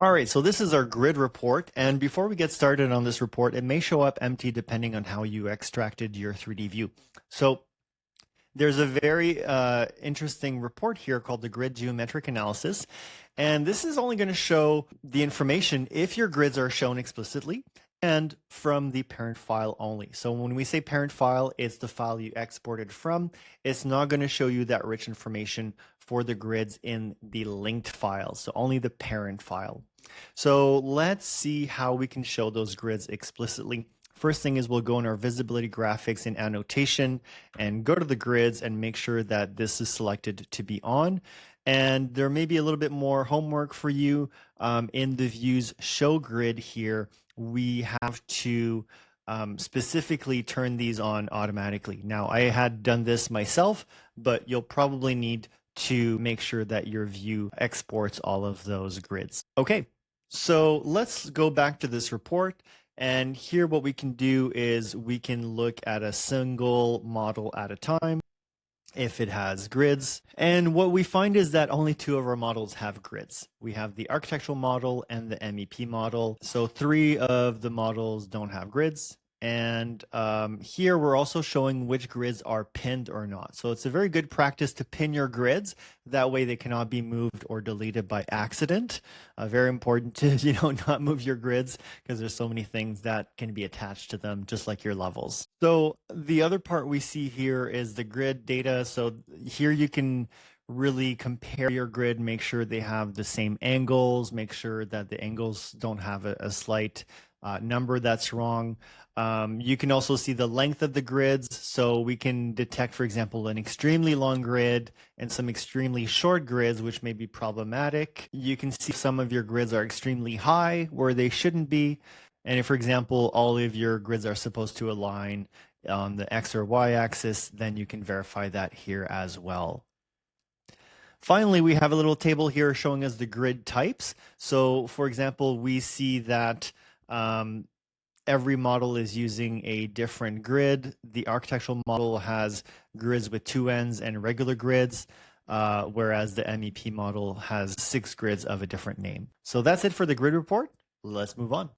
All right, so this is our grid report. And before we get started on this report, it may show up empty depending on how you extracted your 3D view. So there's a very interesting report here called the grid geometric analysis. And this is only going to show the information if your grids are shown explicitly and from the parent file only. So when we say parent file, it's the file you exported from. It's not going to show you that rich information for the grids in the linked file, so only the parent file. So let's see how we can show those grids explicitly. First thing is we'll go in our visibility graphics in annotation and go to the grids and make sure that this is selected to be on. And there may be a little bit more homework for you in the views show grid here. We have to specifically turn these on automatically. Now, I had done this myself, but you'll probably need to make sure that your view exports all of those grids. Okay, so let's go back to this report. And here what we can do is we can look at a single model at a time if it has grids. And what we find is that only 2 of our models have grids. We have the architectural model and the MEP model. So 3 of the models don't have grids. And here we're also showing which grids are pinned or not. So it's a very good practice to pin your grids. That way they cannot be moved or deleted by accident. Very important to not move your grids because there's so many things that can be attached to them, just like your levels. So the other part we see here is the grid data. So here you can really compare your grid, make sure they have the same angles, make sure that the angles don't have a slight number that's wrong. You can also see the length of the grids. So we can detect, for example, an extremely long grid and some extremely short grids, which may be problematic. You can see some of your grids are extremely high where they shouldn't be. And if, for example, all of your grids are supposed to align on the X or Y axis, then you can verify that here as well. Finally, we have a little table here showing us the grid types. So, for example, we see that every model is using a different grid. The architectural model has grids with 2 ends and regular grids, whereas the MEP model has 6 grids of a different name. So that's it for the grid report. Let's move on.